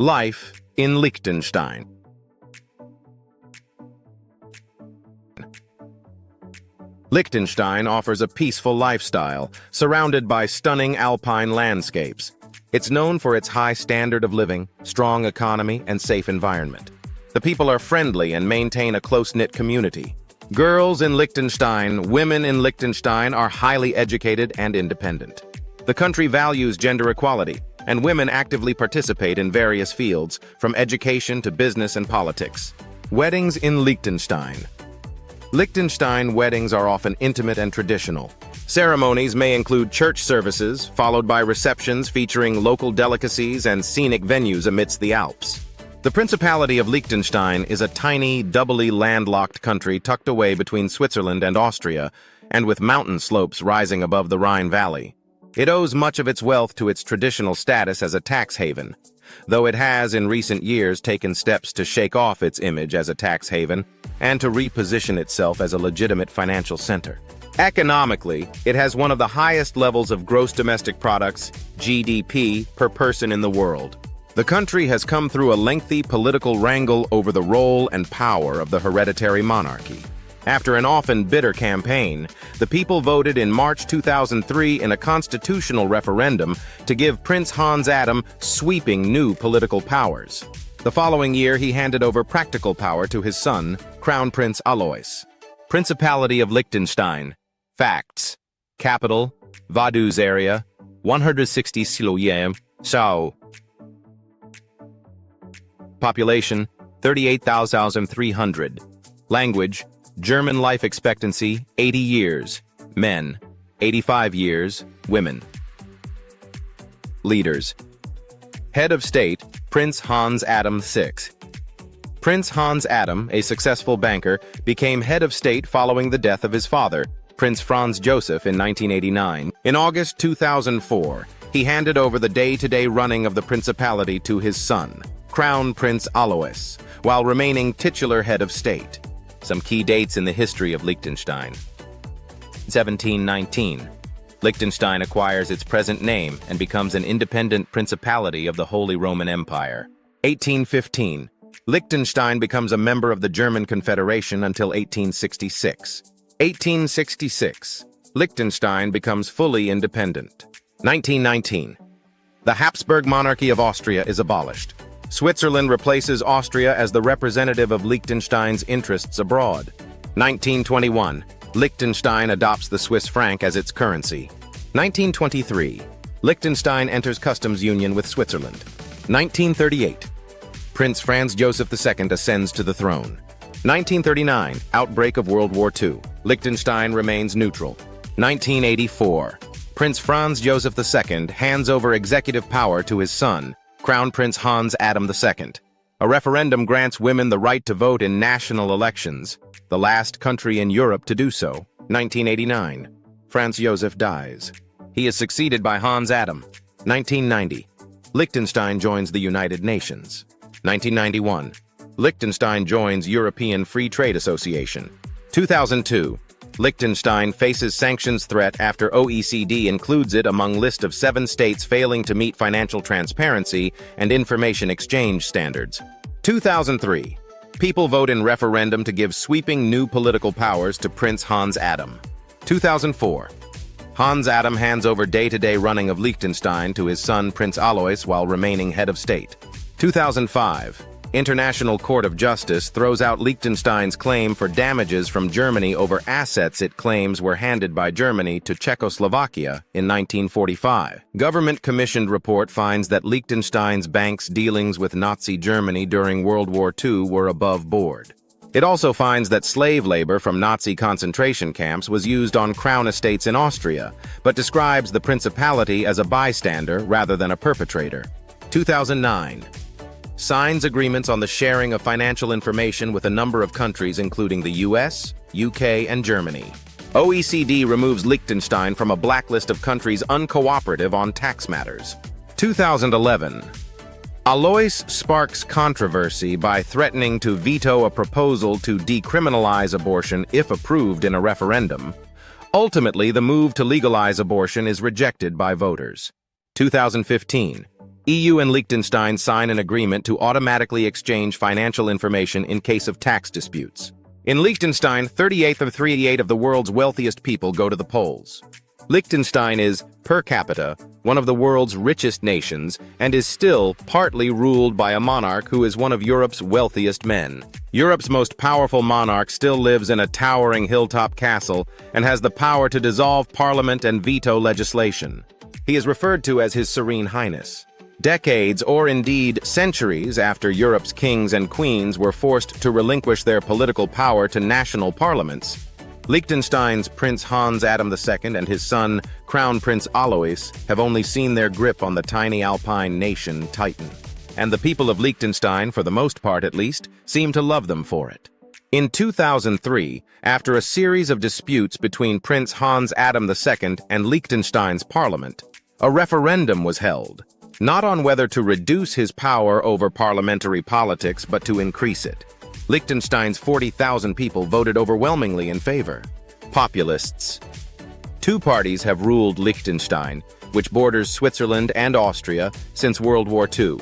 Life in Liechtenstein. Liechtenstein offers a peaceful lifestyle, surrounded by stunning Alpine landscapes. It's known for its high standard of living, strong economy, and safe environment. The people are friendly and maintain a close-knit community. Girls in Liechtenstein, women in Liechtenstein are highly educated and independent. The country values gender equality, and women actively participate in various fields, from education to business and politics. Weddings in Liechtenstein. Liechtenstein weddings are often intimate and traditional. Ceremonies may include church services, followed by receptions featuring local delicacies and scenic venues amidst the Alps. The Principality of Liechtenstein is a tiny, doubly landlocked country tucked away between Switzerland and Austria, and with mountain slopes rising above the Rhine Valley. It owes much of its wealth to its traditional status as a tax haven, though it has in recent years taken steps to shake off its image as a tax haven and to reposition itself as a legitimate financial center. Economically, it has one of the highest levels of gross domestic products, GDP, per person in the world. The country has come through a lengthy political wrangle over the role and power of the hereditary monarchy. After an often bitter campaign, the people voted in March 2003 in a constitutional referendum to give Prince Hans Adam sweeping new political powers. The following year, he handed over practical power to his son, Crown Prince Alois. Principality of Liechtenstein. Facts. Capital, Vaduz area, 160 km, Sao. Population, 38,300. Language, German. Life expectancy, 80 years. Men, 85 years. Women. Leaders. Head of State, Prince Hans Adam VI. Prince Hans Adam, a successful banker, became head of state following the death of his father, Prince Franz Joseph, in 1989. In August 2004, he handed over the day-to-day running of the principality to his son, Crown Prince Alois, while remaining titular head of state. Some key dates in the history of Liechtenstein. 1719. Liechtenstein acquires its present name and becomes an independent principality of the Holy Roman Empire. 1815. Liechtenstein becomes a member of the German Confederation until 1866. 1866. Liechtenstein becomes fully independent. 1919. The Habsburg monarchy of Austria is abolished. Switzerland replaces Austria as the representative of Liechtenstein's interests abroad. 1921. Liechtenstein adopts the Swiss franc as its currency. 1923. Liechtenstein enters customs union with Switzerland. 1938. Prince Franz Joseph II ascends to the throne. 1939. Outbreak of World War II. Liechtenstein remains neutral. 1984. Prince Franz Joseph II hands over executive power to his son, Crown Prince Hans Adam II. A referendum grants women the right to vote in national elections, the last country in Europe to do so. 1989. Franz Joseph dies. He is succeeded by Hans Adam. 1990. Liechtenstein joins the United Nations. 1991. Liechtenstein joins European Free Trade Association. 2002. Liechtenstein faces sanctions threat after OECD includes it among list of 7 states failing to meet financial transparency and information exchange standards. 2003. People vote in referendum to give sweeping new political powers to Prince Hans Adam. 2004. Hans Adam hands over day-to-day running of Liechtenstein to his son Prince Alois while remaining head of state. 2005. International Court of Justice throws out Liechtenstein's claim for damages from Germany over assets it claims were handed by Germany to Czechoslovakia in 1945. Government-commissioned report finds that Liechtenstein's bank's dealings with Nazi Germany during World War II were above board. It also finds that slave labor from Nazi concentration camps was used on crown estates in Austria, but describes the principality as a bystander rather than a perpetrator. 2009. Signs agreements on the sharing of financial information with a number of countries including the US, UK, and Germany. OECD removes Liechtenstein from a blacklist of countries uncooperative on tax matters. 2011. Alois sparks controversy by threatening to veto a proposal to decriminalize abortion if approved in a referendum. Ultimately, the move to legalize abortion is rejected by voters. 2015. EU and Liechtenstein sign an agreement to automatically exchange financial information in case of tax disputes. In Liechtenstein, 38 of the world's wealthiest people go to the polls. Liechtenstein is, per capita, one of the world's richest nations and is still partly ruled by a monarch who is one of Europe's wealthiest men. Europe's most powerful monarch still lives in a towering hilltop castle and has the power to dissolve parliament and veto legislation. He is referred to as His Serene Highness. Decades, or indeed centuries, after Europe's kings and queens were forced to relinquish their political power to national parliaments, Liechtenstein's Prince Hans Adam II and his son, Crown Prince Alois, have only seen their grip on the tiny Alpine nation tighten. And the people of Liechtenstein, for the most part at least, seem to love them for it. In 2003, after a series of disputes between Prince Hans Adam II and Liechtenstein's parliament, a referendum was held, not on whether to reduce his power over parliamentary politics but to increase it. Liechtenstein's 40,000 people voted overwhelmingly in favor. Populists. Two parties have ruled Liechtenstein, which borders Switzerland and Austria, since World War II.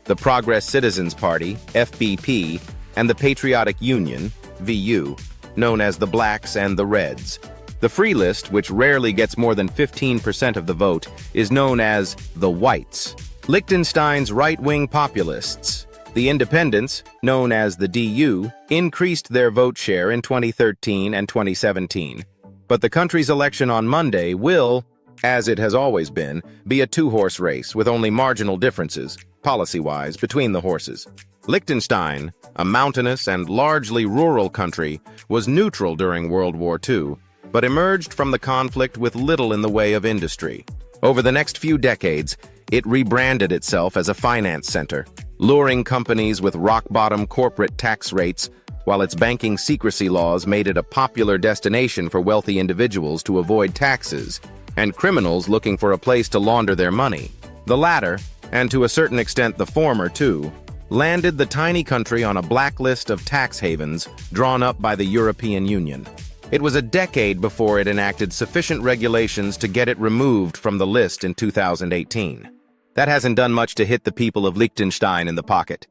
The Progress Citizens Party, FBP, and the Patriotic Union, VU, known as the Blacks and the Reds. The Free List, which rarely gets more than 15% of the vote, is known as the Whites. Liechtenstein's right-wing populists, the Independents, known as the DU, increased their vote share in 2013 and 2017. But the country's election on Monday will, as it has always been, be a two-horse race with only marginal differences, policy-wise, between the horses. Liechtenstein, a mountainous and largely rural country, was neutral during World War II, but emerged from the conflict with little in the way of industry. Over the next few decades, it rebranded itself as a finance center, luring companies with rock-bottom corporate tax rates, while its banking secrecy laws made it a popular destination for wealthy individuals to avoid taxes, and criminals looking for a place to launder their money. The latter, and to a certain extent the former too, landed the tiny country on a blacklist of tax havens drawn up by the European Union. It was a decade before it enacted sufficient regulations to get it removed from the list in 2018. That hasn't done much to hit the people of Liechtenstein in the pocket.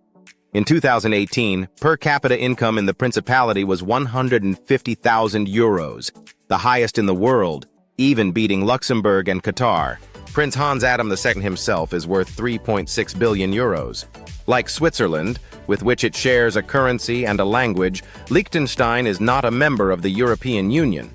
In 2018, per capita income in the principality was 150,000 euros, the highest in the world, even beating Luxembourg and Qatar. Prince Hans Adam II himself is worth 3.6 billion euros. Like Switzerland, with which it shares a currency and a language, Liechtenstein is not a member of the European Union,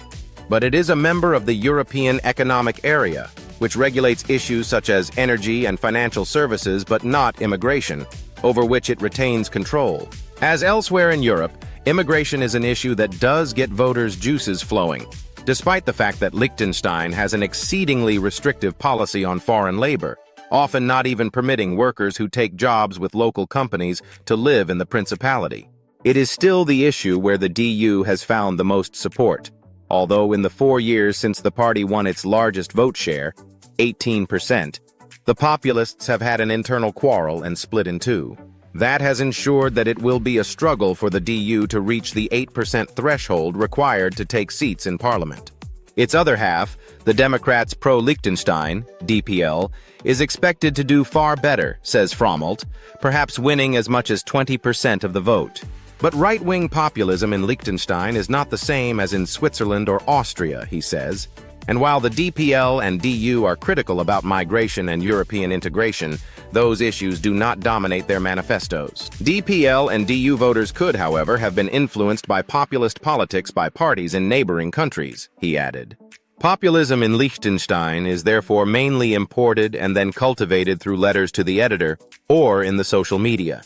but it is a member of the European Economic Area, which regulates issues such as energy and financial services but not immigration, over which it retains control. As elsewhere in Europe, immigration is an issue that does get voters' juices flowing, despite the fact that Liechtenstein has an exceedingly restrictive policy on foreign labor, often not even permitting workers who take jobs with local companies to live in the principality. It is still the issue where the DU has found the most support, although in the 4 years since the party won its largest vote share, 18%, the populists have had an internal quarrel and split in two. That has ensured that it will be a struggle for the DU to reach the 8% threshold required to take seats in parliament. Its other half, the Democrats pro-Liechtenstein, DPL, is expected to do far better, says Frommelt, perhaps winning as much as 20% of the vote. But right-wing populism in Liechtenstein is not the same as in Switzerland or Austria, he says. And while the DPL and DU are critical about migration and European integration, those issues do not dominate their manifestos. DPL and DU voters could, however, have been influenced by populist politics by parties in neighboring countries, he added. Populism in Liechtenstein is therefore mainly imported and then cultivated through letters to the editor or in the social media.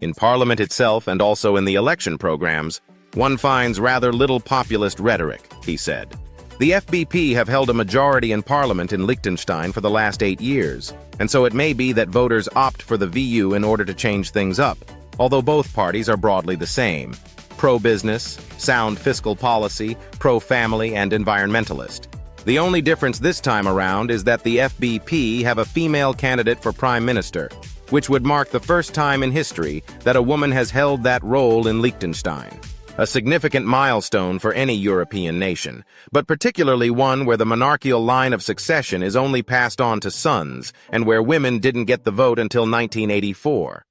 In Parliament itself and also in the election programs, one finds rather little populist rhetoric, he said. The FBP have held a majority in Parliament in Liechtenstein for the last 8 years, and so it may be that voters opt for the VU in order to change things up, although both parties are broadly the same: pro-business, sound fiscal policy, pro-family, and environmentalist. The only difference this time around is that the FBP have a female candidate for Prime Minister, which would mark the first time in history that a woman has held that role in Liechtenstein. a significant milestone for any European nation, but particularly one where the monarchical line of succession is only passed on to sons and where women didn't get the vote until 1984.